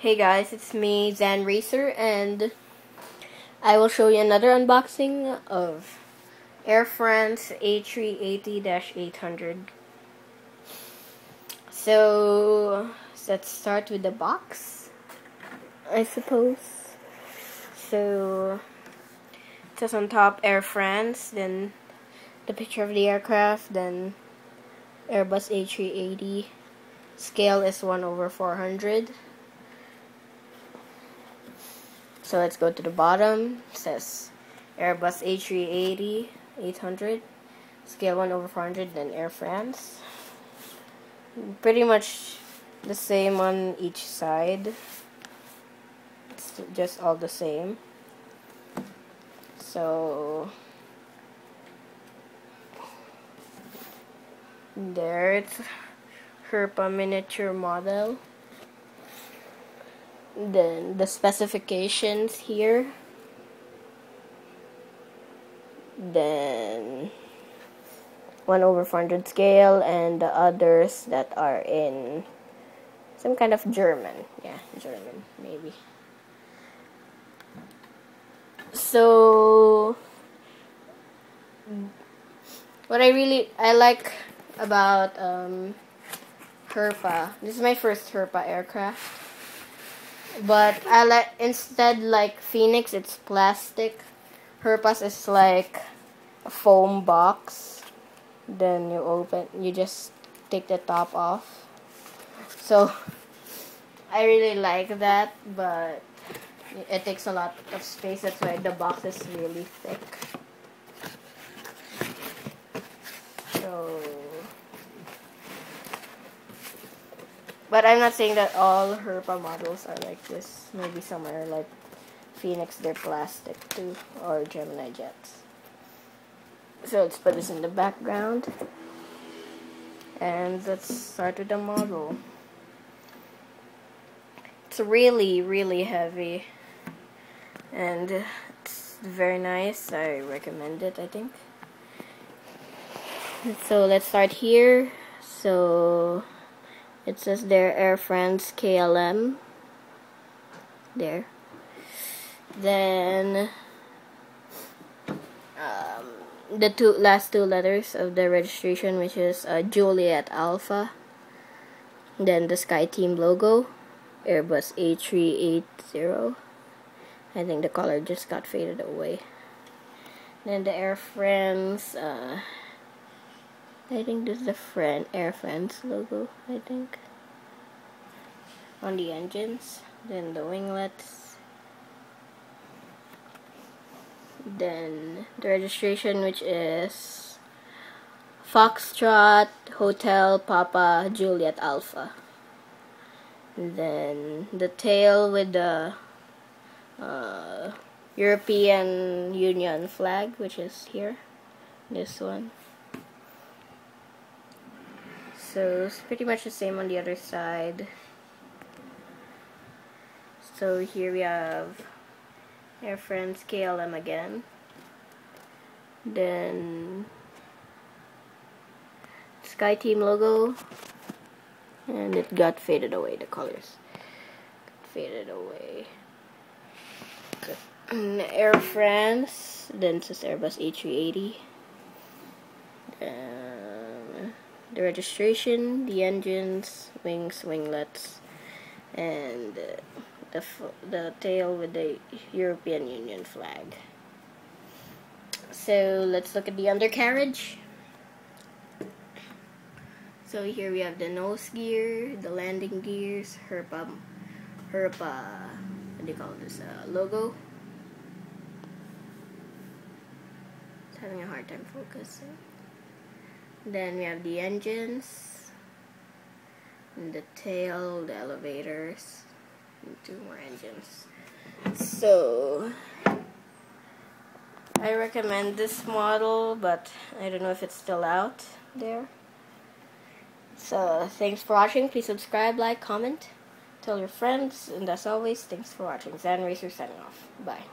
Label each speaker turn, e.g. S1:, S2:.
S1: Hey guys, it's me, XanRacer, and I will show you another unboxing of AirFrance A380-800. So, let's start with the box, I suppose. So, it says on top AirFrance, then the picture of the aircraft, then Airbus A380. Scale is 1/400. So let's go to the bottom. It says Airbus A380-800, scale 1/400, then AirFrance. Pretty much the same on each side. It's just all the same. So there, it's Herpa miniature model. Then the specifications here. Then 1/400 scale, and the others that are in some kind of German. Yeah, German maybe. So what I like about Herpa. This is my first Herpa aircraft. But I instead like Phoenix, it's plastic. Herpa's is like a foam box. Then you just take the top off. So I really like that, but it takes a lot of space. That's why the box is really thick. So, but I'm not saying that all Herpa models are like this. Maybe some are like Phoenix, they're plastic too, or Gemini jets. So let's put this in the background. And let's start with the model. It's really, really heavy. And it's very nice. I recommend it, I think. So let's start here. So it says there AirFrance KLM. There. Then the last two letters of the registration, which is Juliet Alpha. Then the SkyTeam logo, Airbus A380. I think the color just got faded away. Then the AirFrance. I think this is the AirFrance logo, I think, on the engines. Then the winglets. Then the registration, which is Foxtrot Hotel Papa Juliet Alpha. And then the tail with the European Union flag, which is here, this one. So it's pretty much the same on the other side. So here we have AirFrance KLM again. Then SkyTeam logo. And it got faded away, the colors faded away. AirFrance. Then it says Airbus A380. The registration, the engines, wings, winglets, and the tail with the European Union flag. So let's look at the undercarriage. So here we have the nose gear, the landing gears, Herpa, what do you call this, logo. It's having a hard time focusing. Then we have the engines, and the tail, the elevators, and two more engines. So I recommend this model, but I don't know if it's still out there. So thanks for watching. Please subscribe, like, comment, tell your friends, and as always, thanks for watching. XanRacer signing off. Bye.